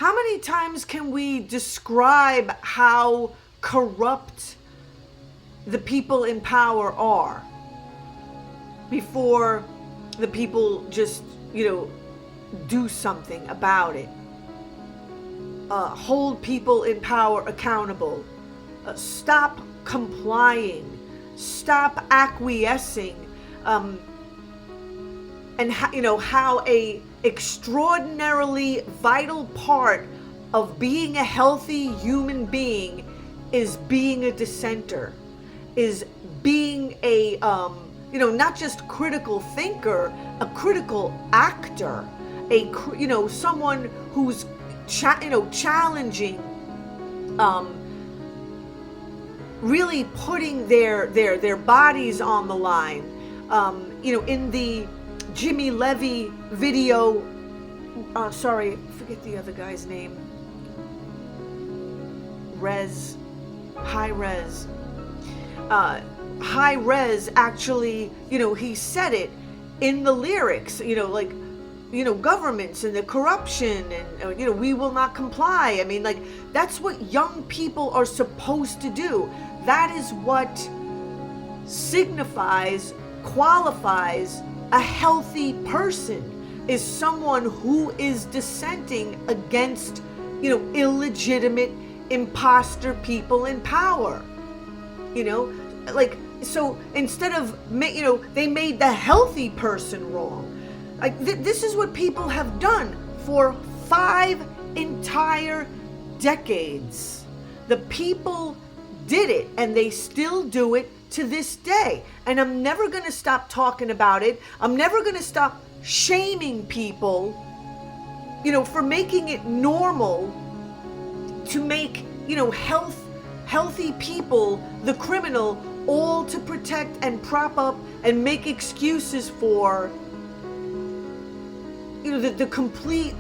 How many times can we describe how corrupt the people in power are before the people just, do something about it? Hold people in power accountable. Stop complying. Stop acquiescing. And how a extraordinarily vital part of being a healthy human being is being a dissenter, is being a not just critical thinker, a critical actor, someone who's challenging, really putting their bodies on the line. In the Jimmy Levy video, sorry, forget the other guy's name. High Res actually, he said it in the lyrics, governments and the corruption and, we will not comply. I mean, that's what young people are supposed to do. That is what signifies, qualifies a healthy person, is someone who is dissenting against, illegitimate imposter people in power. So instead of, they made the healthy person wrong. This is what people have done for 5 entire decades. The people did it, and they still do it to this day. And I'm never going to stop talking about it. I'm never going to stop shaming people, for making it normal to make, healthy people the criminal, all to protect and prop up and make excuses for, the complete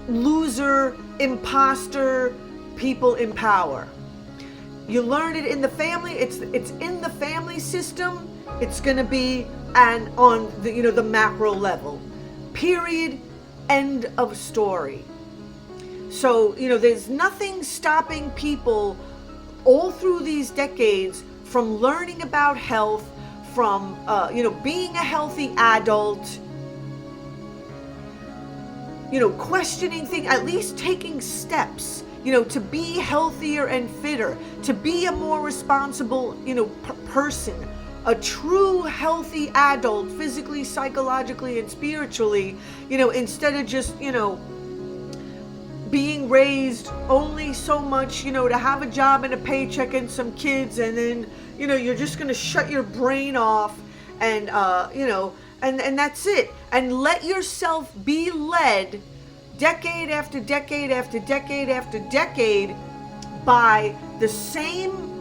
loser, imposter people in power. You learn it in the family. It's in the family system. It's going to be on the the macro level. Period. End of story. So there's nothing stopping people all through these decades from learning about health, from being a healthy adult. Questioning things, at least taking steps. To be healthier and fitter, to be a more responsible, person, a true healthy adult, physically, psychologically, and spiritually, instead of just, being raised only so much, to have a job and a paycheck and some kids, and then, you're just going to shut your brain off and, and that's it. And let yourself be led decade after decade after decade after decade by the same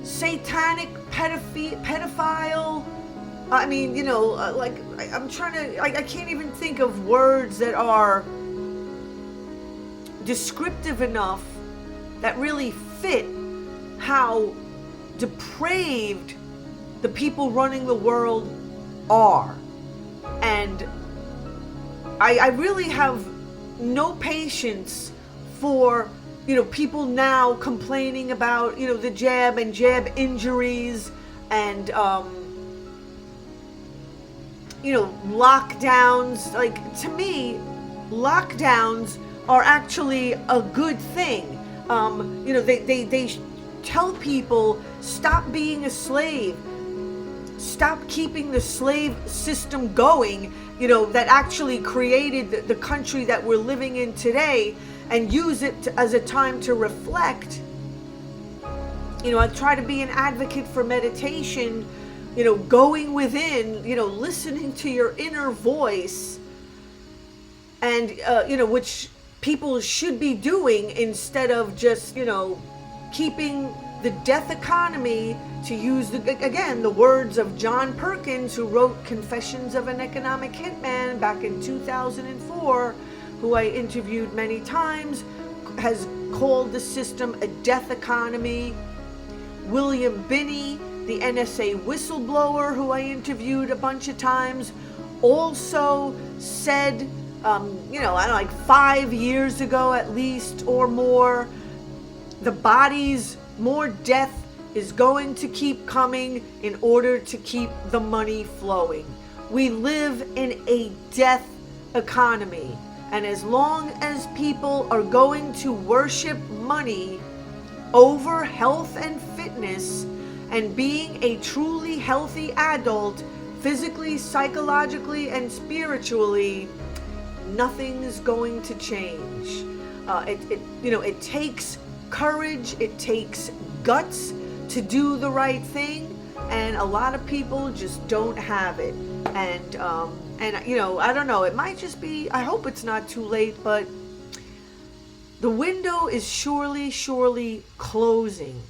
satanic pedophile. I mean, I can't even think of words that are descriptive enough that really fit how depraved the people running the world are. And I really have no patience for people now complaining about the jab and jab injuries and lockdowns. To me, lockdowns are actually a good thing. They tell people, stop being a slave, stop keeping the slave system going, that actually created the country that we're living in today, and use it as a time to reflect. I try to be an advocate for meditation, going within, listening to your inner voice, and, which people should be doing instead of just, keeping the death economy, to use the words of John Perkins, who wrote Confessions of an Economic Hitman back in 2004, who I interviewed many times, has called the system a death economy. William Binney, the NSA whistleblower, who I interviewed a bunch of times, also said I don't know, like 5 years ago at least or more. The bodies, more death is going to keep coming in order to keep the money flowing. We live in a death economy. And as long as people are going to worship money over health and fitness and being a truly healthy adult, physically, psychologically, and spiritually, nothing is going to change. It takes courage, it takes guts to do the right thing, and a lot of people just don't have it. And I don't know, it might just be, I hope it's not too late, but the window is surely closing.